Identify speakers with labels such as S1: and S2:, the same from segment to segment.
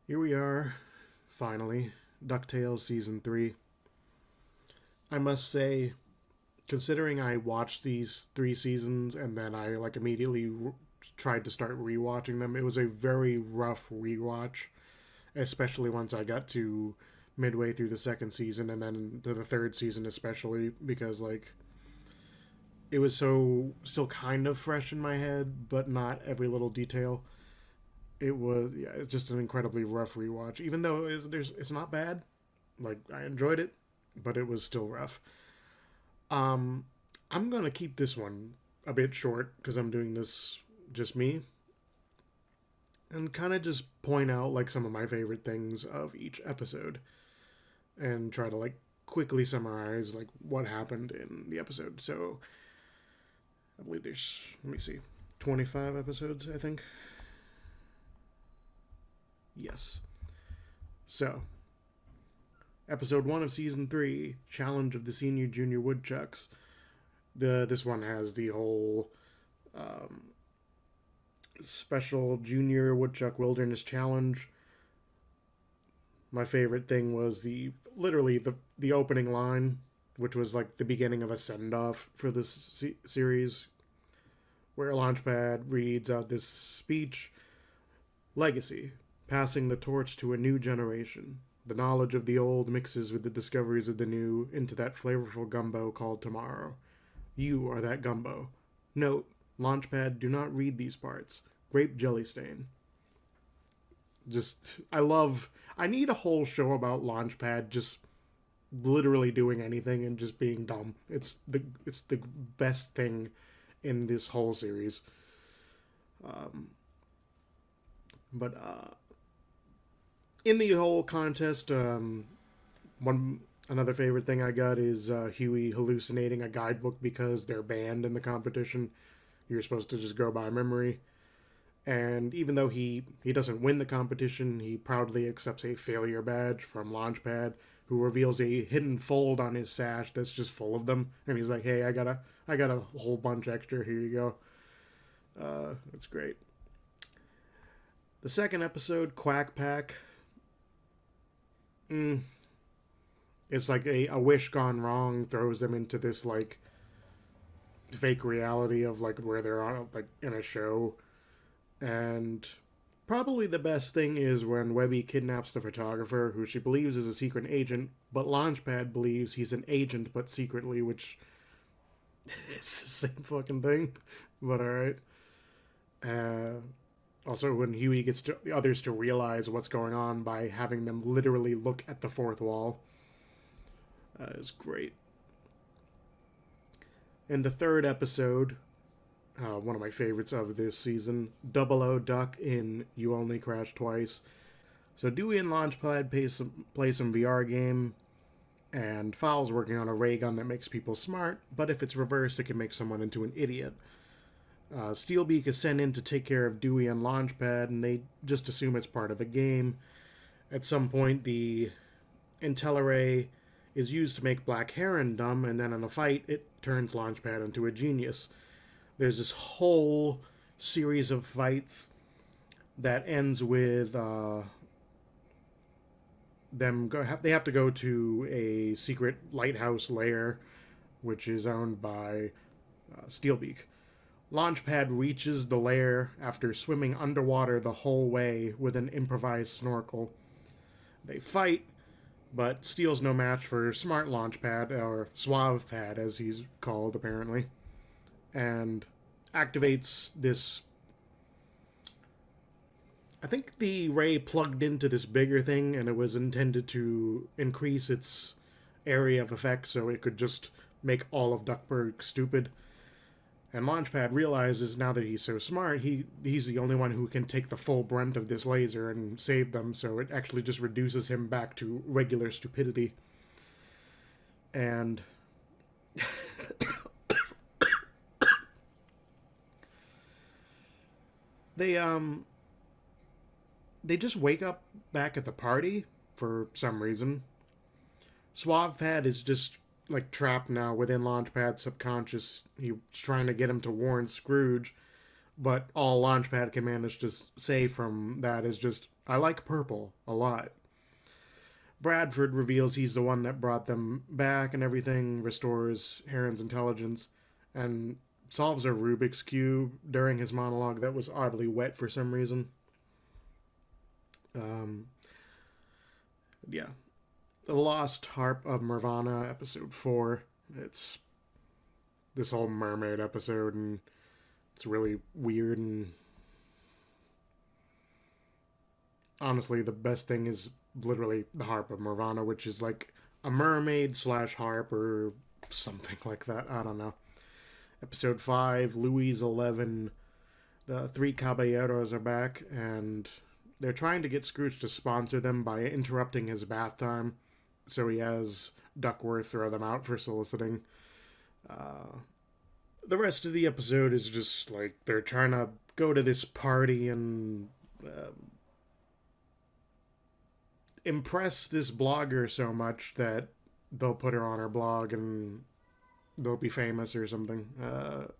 S1: Here we are, finally. Ducktales Season 3. I must say, considering I watched these 3 seasons and then I immediately tried to start rewatching them, it was a very rough rewatch, especially once I got to midway through the second season and then to the third season, especially because, it was so still kind of fresh in my head, but not every little detail. It's just an incredibly rough rewatch. Even though it's not bad, I enjoyed it, but it was still rough. Um, I'm gonna keep this one a bit short because I'm doing this just me, and kind of just point out some of my favorite things of each episode, and try to quickly summarize what happened in the episode. So I believe there's, let me see, 25 episodes, I think. Yes. So episode 1 of season 3, Challenge of the Senior Junior Woodchucks. This one has the whole um, special Junior Woodchuck Wilderness Challenge. My favorite thing was the opening line, which was the beginning of a send off for this series, where Launchpad reads out this speech: Legacy, passing the torch to a new generation. The knowledge of the old mixes with the discoveries of the new into that flavorful gumbo called tomorrow. You are that gumbo. Note, Launchpad, do not read these parts. Grape jelly stain. I need a whole show about Launchpad just literally doing anything and just being dumb. It's the best thing in this whole series. Um, but in the whole contest, one another favorite thing I got is Huey hallucinating a guidebook because they're banned in the competition. You're supposed to just go by memory. And even though he doesn't win the competition, he proudly accepts a failure badge from Launchpad, who reveals a hidden fold on his sash that's just full of them. And he's like, "Hey, I got a whole bunch extra. Here you go." It's great. The second episode, Quack Pack. It's like a wish gone wrong throws them into this fake reality of where they're on in a show. And probably the best thing is when Webby kidnaps the photographer, who she believes is a secret agent, but Launchpad believes he's an agent but secretly, which it's the same fucking thing. But alright. Uh, Also, when Huey gets the others to realize what's going on by having them literally look at the fourth wall, is great. In the third episode, one of my favorites of this season, Double O Duck in You Only Crash Twice. So Dewey and Launchpad play some VR game, and Fowl's working on a ray gun that makes people smart, but if it's reversed, it can make someone into an idiot. Steelbeak is sent in to take care of Dewey and Launchpad, and they just assume it's part of the game. At some point, the Intelliray is used to make Black Heron dumb, and then in a fight, it turns Launchpad into a genius. There's this whole series of fights that ends with they have to go to a secret lighthouse lair, which is owned by Steelbeak. Launchpad reaches the lair after swimming underwater the whole way with an improvised snorkel. They fight, but Steel's no match for Smart Launchpad, or Suave Pad as he's called apparently, and activates this. I think the ray plugged into this bigger thing, and it was intended to increase its area of effect so it could just make all of Duckburg stupid. And Launchpad realizes now that he's so smart, he's the only one who can take the full brunt of this laser and save them, so it actually just reduces him back to regular stupidity. And they they just wake up back at the party for some reason. Suave Pad is just trapped now within Launchpad's subconscious. He's trying to get him to warn Scrooge, but all Launchpad can manage to say from that is just, I like purple a lot. Bradford reveals he's the one that brought them back and everything, restores Heron's intelligence, and solves a Rubik's Cube during his monologue that was oddly wet for some reason. Um, yeah. The Lost Harp of Nirvana, episode 4. It's this whole mermaid episode, and it's really weird, and honestly, the best thing is literally the Harp of Nirvana, which is like a mermaid slash harp or something like that. I don't know. Episode 5, Louis 11. The three caballeros are back, and they're trying to get Scrooge to sponsor them by interrupting his bath time, so he has Duckworth throw them out for soliciting. The rest of the episode is just like they're trying to go to this party and impress this blogger so much that they'll put her on her blog and they'll be famous or something.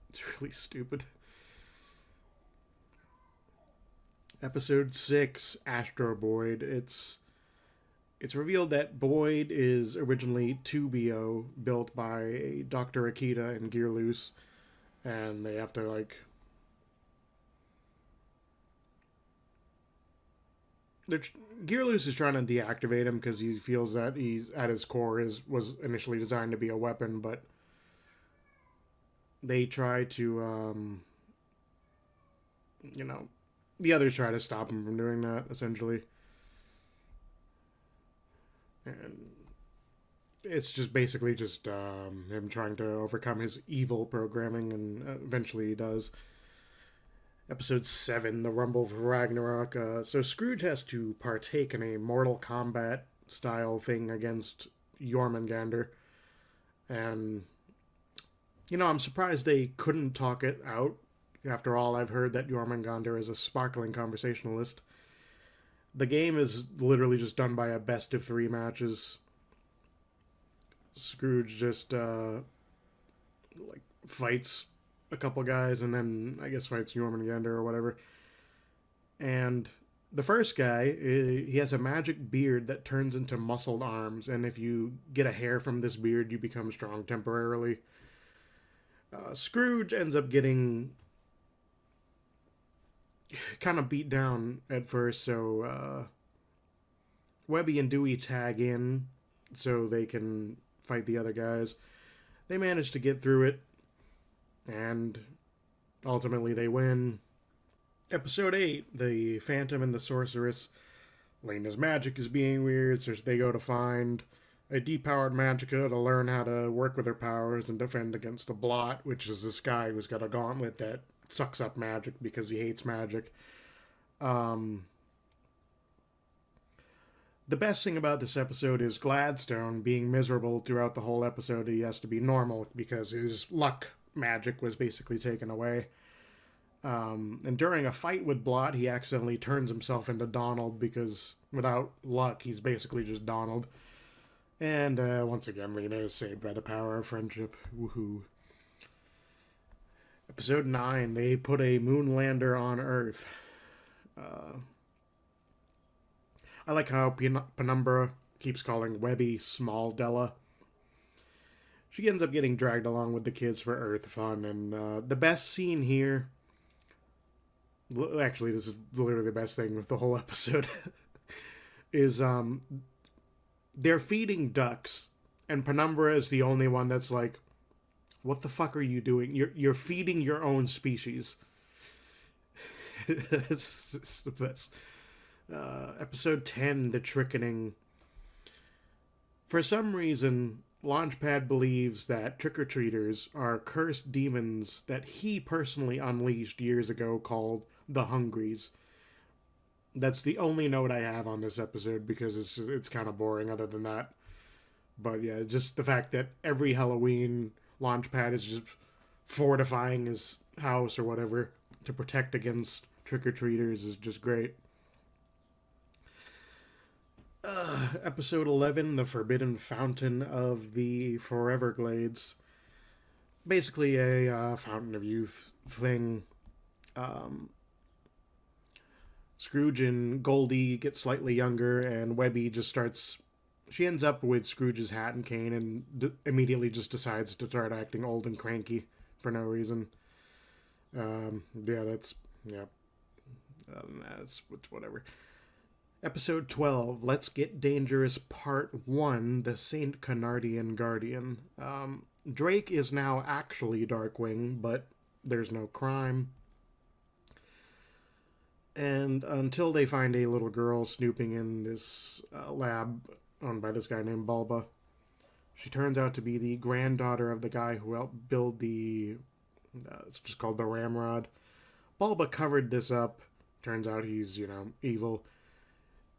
S1: It's really stupid. Episode 6, Astro Boyd. It's revealed that Boyd is originally 2BO, built by Dr. Akita and Gearloose, and they have to, like... Gearloose is trying to deactivate him because he feels that he's, at his core, was initially designed to be a weapon, but they try to, the others try to stop him from doing that, essentially. And it's just basically just him trying to overcome his evil programming, and eventually he does. Episode 7, The Rumble of Ragnarok. So Scrooge has to partake in a Mortal Kombat style thing against Jormungandr. And, I'm surprised they couldn't talk it out. After all, I've heard that Jormungandr is a sparkling conversationalist. The game is literally just done by a best of 3 matches. Scrooge just, fights a couple guys and then, I guess, fights Jormungandr or whatever. And the first guy, he has a magic beard that turns into muscled arms, and if you get a hair from this beard, you become strong temporarily. Scrooge ends up getting kind of beat down at first, so Webby and Dewey tag in so they can fight the other guys. They manage to get through it, and ultimately they win. Episode 8, The Phantom and the Sorceress. Lena's magic is being weird, so they go to find a depowered Magica to learn how to work with her powers and defend against the Blot, which is this guy who's got a gauntlet that sucks up magic because he hates magic. The best thing about this episode is Gladstone being miserable throughout the whole episode. He has to be normal because his luck magic was basically taken away. And during a fight with Blot, he accidentally turns himself into Donald because without luck, he's basically just Donald. And once again, Lena is saved by the power of friendship. Woohoo. Episode 9, they put a moonlander on Earth. I like how Penumbra keeps calling Webby Small Della. She ends up getting dragged along with the kids for Earth fun, and the best scene here... Actually, this is literally the best thing with the whole episode. is they're feeding ducks, and Penumbra is the only one that's like, what the fuck are you doing? You're feeding your own species. it's the best. Episode 10, The Trickening. For some reason, Launchpad believes that trick-or-treaters are cursed demons that he personally unleashed years ago called the Hungries. That's the only note I have on this episode because it's kind of boring other than that. But yeah, just the fact that every Halloween Launchpad is just fortifying his house or whatever to protect against trick-or-treaters is just great. Episode 11, The Forbidden Fountain of the Foreverglades. Basically a Fountain of Youth thing. Scrooge and Goldie get slightly younger, and Webby just starts. She ends up with Scrooge's hat and cane and immediately just decides to start acting old and cranky for no reason. Yeah, that's. Yeah. That's whatever. Episode 12, Let's Get Dangerous Part 1, The St. Canardian Guardian. Drake is now actually Darkwing, but there's no crime. And until they find a little girl snooping in this lab owned by this guy named Bulba, she turns out to be the granddaughter of the guy who helped build the. It's just called the Ramrod. Bulba covered this up. Turns out he's, evil.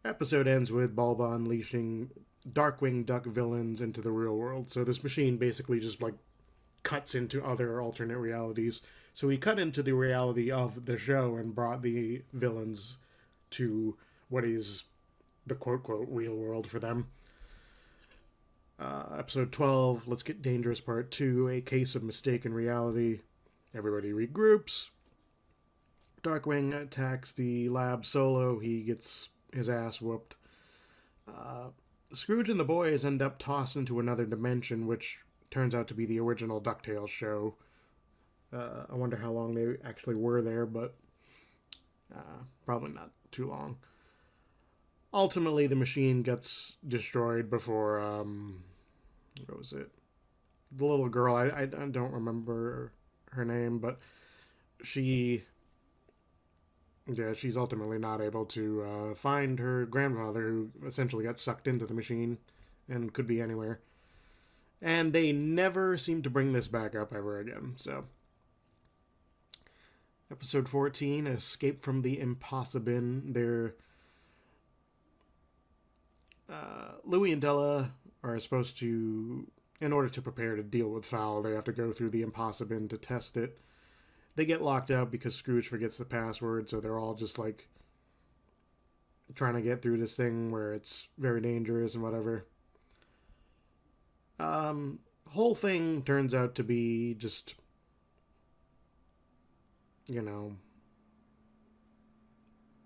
S1: Episode ends with Bulba unleashing Darkwing Duck villains into the real world. So this machine basically just cuts into other alternate realities. So he cut into the reality of the show and brought the villains to what is the quote-quote real world for them. Episode 12, Let's Get Dangerous Part 2, A Case of Mistaken Reality. Everybody regroups. Darkwing attacks the lab solo. He gets his ass whooped. Scrooge and the boys end up tossed into another dimension, which turns out to be the original Ducktales show. I wonder how long they actually were there, but probably not too long. Ultimately, the machine gets destroyed before, what was it? The little girl, I don't remember her name, but she's ultimately not able to find her grandfather, who essentially got sucked into the machine and could be anywhere. And they never seem to bring this back up ever again, so. Episode 14, Escape from the Impossibin. They're... Louie and Della are supposed to... In order to prepare to deal with Fowl, they have to go through the Impossibin to test it. They get locked out because Scrooge forgets the password, so they're all just, trying to get through this thing where it's very dangerous and whatever. Whole thing turns out to be just...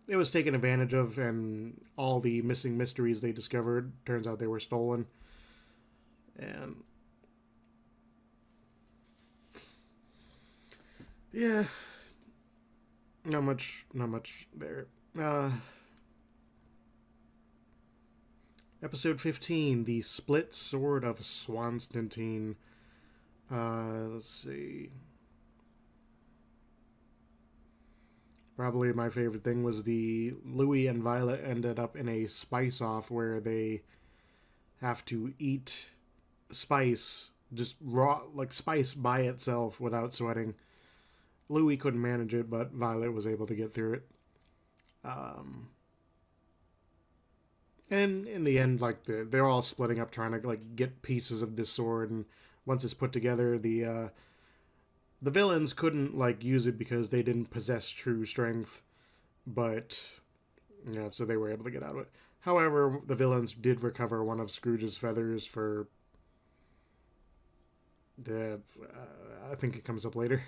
S1: it was taken advantage of, and all the missing mysteries they discovered, turns out they were stolen. And yeah, not much there. Episode 15, The Split Sword of Swanstantine. Let's see. Probably my favorite thing was the Louie and Violet ended up in a spice-off where they have to eat spice, just raw, spice by itself without sweating. Louie couldn't manage it, but Violet was able to get through it. And in the end, they're all splitting up trying to get pieces of this sword, and once it's put together, the villains couldn't use it because they didn't possess true strength, but so they were able to get out of it. However, the villains did recover one of Scrooge's feathers for the I think it comes up later.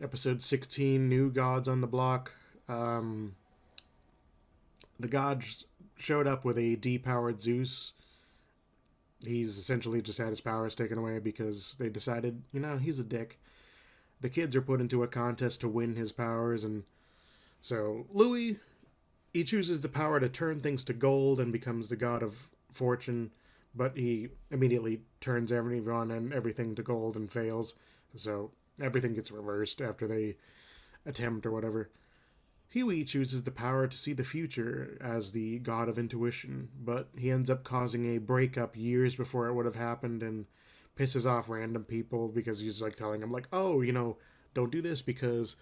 S1: Episode 16, New Gods on the Block. The gods showed up with a depowered Zeus. He's essentially just had his powers taken away because they decided, he's a dick. The kids are put into a contest to win his powers, and so Louie, he chooses the power to turn things to gold and becomes the god of fortune, but he immediately turns everyone and everything to gold and fails, so everything gets reversed after they attempt or whatever. Huey chooses the power to see the future as the god of intuition, but he ends up causing a breakup years before it would have happened and pisses off random people because he's telling them oh, don't do this because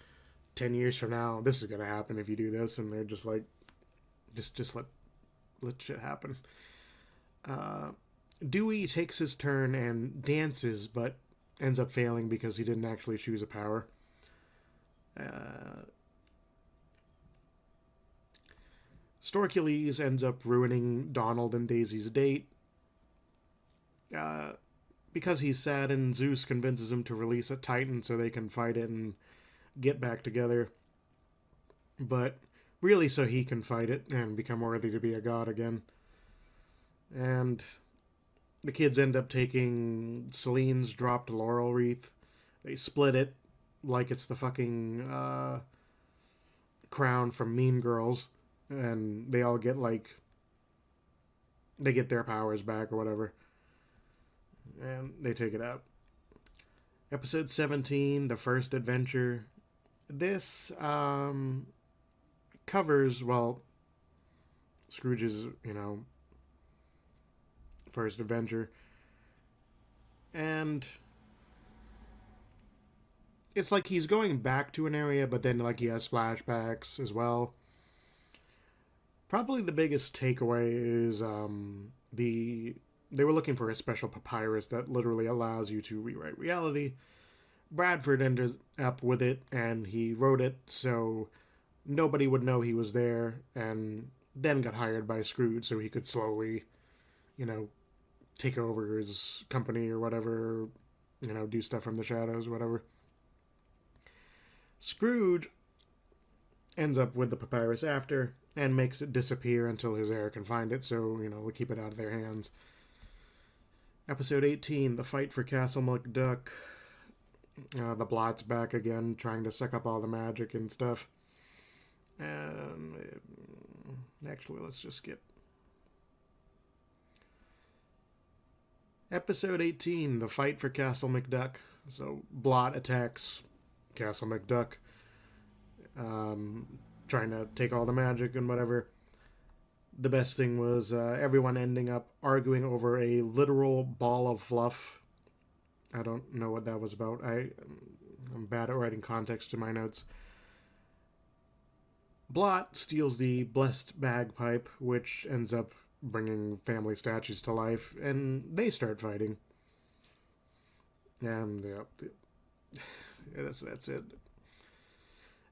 S1: 10 years from now this is going to happen if you do this, and they're just just let shit happen. Dewey takes his turn and dances, but ends up failing because he didn't actually choose a power. Storkules ends up ruining Donald and Daisy's date. Because he's sad, and Zeus convinces him to release a Titan so they can fight it and get back together. But really so he can fight it and become worthy to be a god again. And the kids end up taking Celine's dropped laurel wreath. They split it like it's the fucking crown from Mean Girls, and they all get like they get their powers back or whatever, and they take it out. Episode 17, The First Adventure. This covers, well, Scrooge's, first adventure. And it's like he's going back to an area, but then like he has flashbacks as well. Probably the biggest takeaway is they were looking for a special papyrus that literally allows you to rewrite reality. Bradford ended up with it, and he wrote it so nobody would know he was there, and then got hired by Scrooge so he could slowly, take over his company or whatever, do stuff from the shadows, whatever. Scrooge ends up with the papyrus after and makes it disappear until his heir can find it, so, we'll keep it out of their hands. Episode 18, The Fight for Castle McDuck. The Blot's back again, trying to suck up all the magic and stuff. Actually, let's just skip. Episode 18, The Fight for Castle McDuck. So, Blot attacks Castle McDuck, trying to take all the magic and whatever. The best thing was everyone ending up arguing over a literal ball of fluff. I don't know what that was about. I'm bad at writing context to my notes. Blot steals the blessed bagpipe, which ends up bringing family statues to life, and they start fighting. And that's it.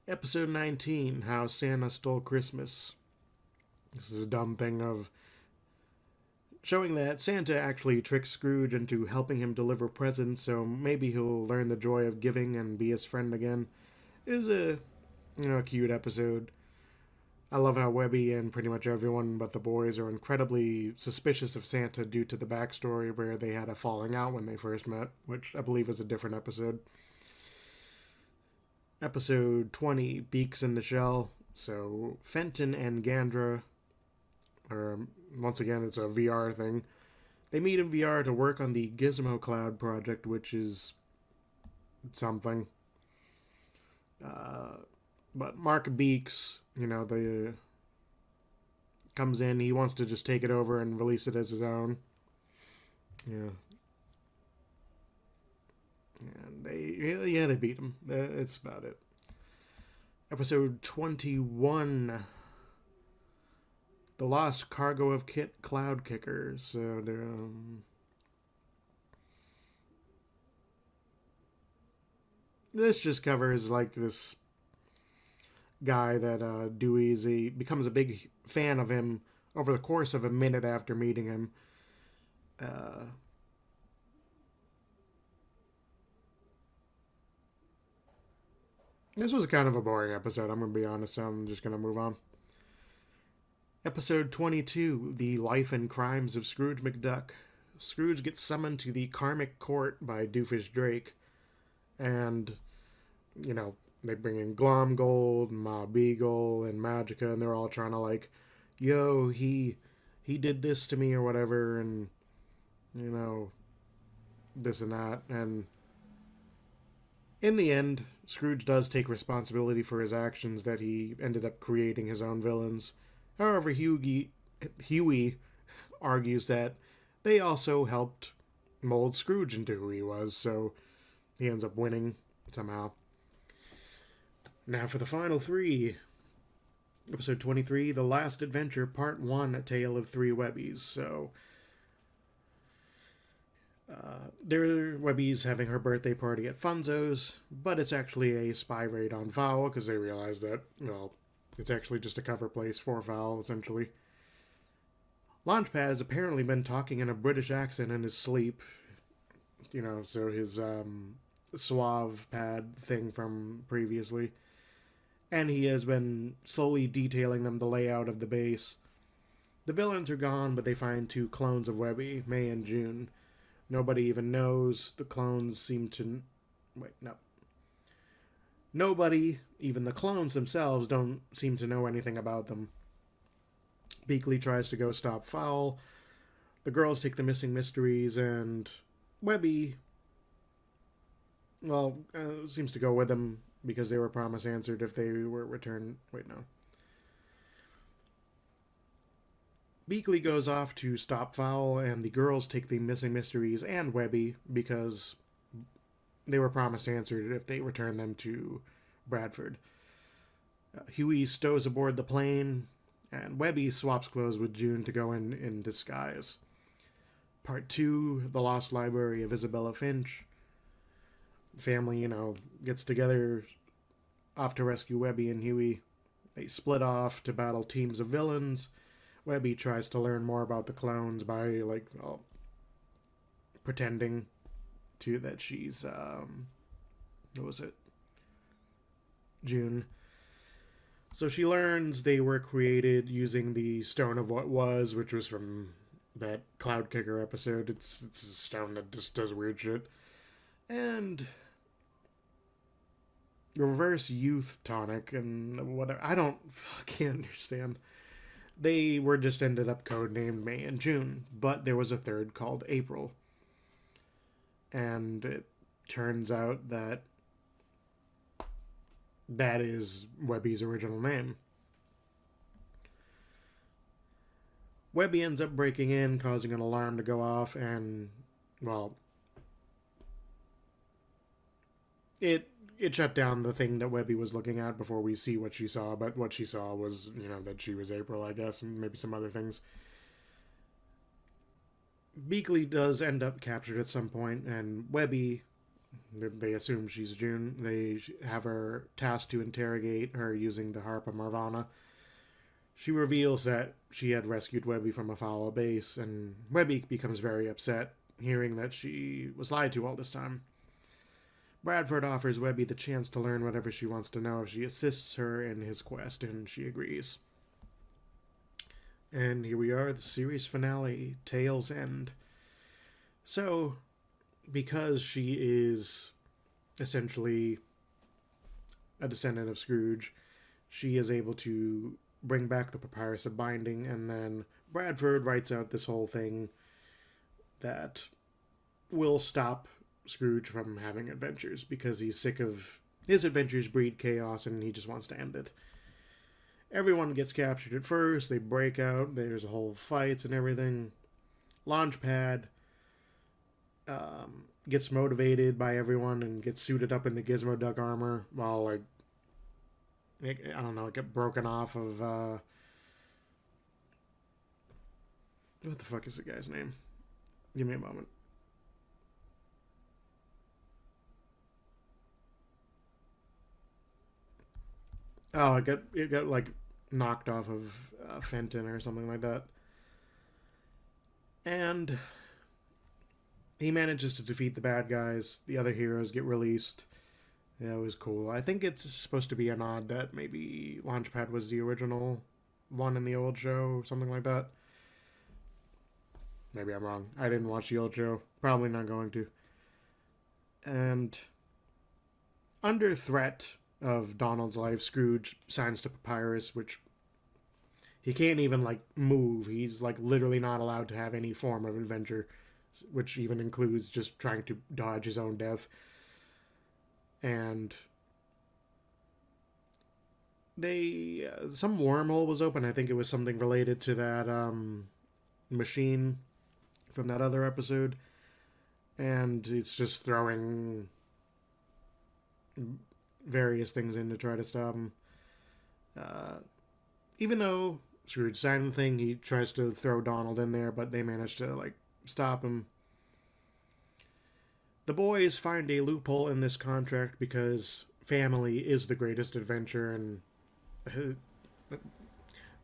S1: Episode 19, How Santa Stole Christmas. This is a dumb thing of showing that Santa actually tricks Scrooge into helping him deliver presents, so maybe he'll learn the joy of giving and be his friend again. It is a cute episode. I love how Webby and pretty much everyone but the boys are incredibly suspicious of Santa due to the backstory where they had a falling out when they first met, which I believe is a different episode. Episode 20, Beaks in the Shell. So Fenton and Gandra, once again, it's a VR thing. They meet in VR to work on the Gizmo Cloud project, which is something. But Mark Beaks, comes in. He wants to just take it over and release it as his own. Yeah. And they beat him. It's about it. Episode 21. The Lost Cargo of Kit Cloud Kicker. So, this just covers, like, this guy that Dewey becomes a big fan of him over the course of a minute after meeting him. This was kind of a boring episode, I'm going to be honest, so I'm just going to move on. Episode 22, The Life and Crimes of Scrooge McDuck. Scrooge gets summoned to the Karmic Court by Doofus Drake, and, they bring in Glomgold, Ma Beagle, and Magica, and they're all trying to, like, yo, he did this to me or whatever, and, this and that, and in the end, Scrooge does take responsibility for his actions that he ended up creating his own villains. However, Huey argues that they also helped mold Scrooge into who he was, so he ends up winning somehow. Now for the final three. Episode 23, The Last Adventure, Part 1, A Tale of Three Webbies. So, Webby's having her birthday party at Funzo's, but it's actually a spy raid on Fowl, because they realize that, it's actually just a cover place for Fowl, essentially. Launchpad has apparently been talking in a British accent in his sleep, so his suave pad thing from previously. and he has been slowly detailing them the layout of the base. The villains are gone, but they find two clones of Webby, May and June. Nobody even knows. The clones seem to... Wait, no. Nobody, even the clones themselves, don't seem to know anything about them. Beakley tries to go stop Fowl. The girls take the missing mysteries, and Webby, well, seems to go with them because they were promised answered if they were returned. Wait, no. Beakley goes off to stop Fowl, and the girls take the missing mysteries and Webby because they were promised answered if they return them to Bradford. Huey stows aboard the plane, and Webby swaps clothes with June to go in disguise. Part 2, The Lost Library of Isabella Finch. The family, gets together off to rescue Webby and Huey. They split off to battle teams of villains. Webby tries to learn more about the clones by, pretending that she's, what was it? June. So she learns they were created using the Stone of What Was, which was from that Cloud Kicker episode. It's a stone that just does weird shit. And reverse youth tonic and whatever. I don't fucking understand. They were just ended up codenamed May and June, but there was a third called April. And it turns out that is Webby's original name. Webby ends up breaking in, causing an alarm to go off, and, well, it shut down the thing that Webby was looking at before we see what she saw, but what she saw was, that she was April, I guess, and maybe some other things. Beakley does end up captured at some point, and Webby, they assume she's June. They have her tasked to interrogate her using the Harp of Marvana. She reveals that she had rescued Webby from a foul base, and Webby becomes very upset, hearing that she was lied to all this time. Bradford offers Webby the chance to learn whatever she wants to know if she assists her in his quest, and she agrees. And here we are, the series finale, Tale's End. So, because she is essentially a descendant of Scrooge, she is able to bring back the Papyrus of Binding, and then Bradford writes out this whole thing that will stop Scrooge from having adventures, because he's sick of his adventures breed chaos and he just wants to end it. Everyone gets captured at first, they break out, there's a whole fights and everything. Launchpad gets motivated by everyone and gets suited up in the Gizmo Duck armor while, it get broken off of, what the fuck is the guy's name? Give me a moment. Oh, it got knocked off of Fenton or something like that. And he manages to defeat the bad guys. The other heroes get released. Yeah, it was cool. I think it's supposed to be a nod that maybe Launchpad was the original one in the old show, something like that. Maybe I'm wrong. I didn't watch the old show. Probably not going to. And under threat of Donald's life, Scrooge signs to Papyrus, which he can't even move. He's literally not allowed to have any form of adventure, which even includes just trying to dodge his own death. And they some wormhole was open. I think it was something related to that machine from that other episode, and it's just throwing various things in to try to stop him. Even though Scrooge signed the thing, he tries to throw Donald in there, but they manage to stop him. The boys find a loophole in this contract because family is the greatest adventure, and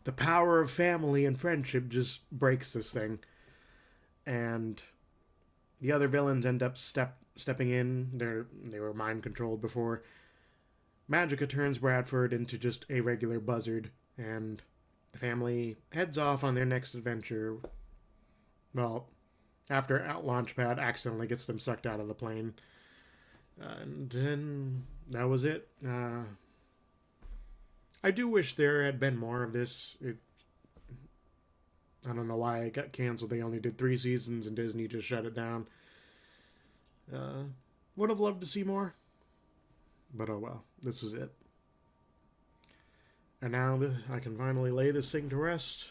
S1: the power of family and friendship just breaks this thing. And the other villains end up stepping in. They were mind controlled before. Magica turns Bradford into just a regular buzzard, and the family heads off on their next adventure. Well, after Launchpad accidentally gets them sucked out of the plane. And then that was it. I do wish there had been more of this. I don't know why it got canceled. They only did 3 seasons and Disney just shut it down. Would have loved to see more. But oh well, this is it. And now I can finally lay this thing to rest.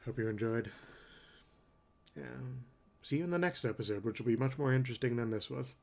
S1: Hope you enjoyed. And see you in the next episode, which will be much more interesting than this was.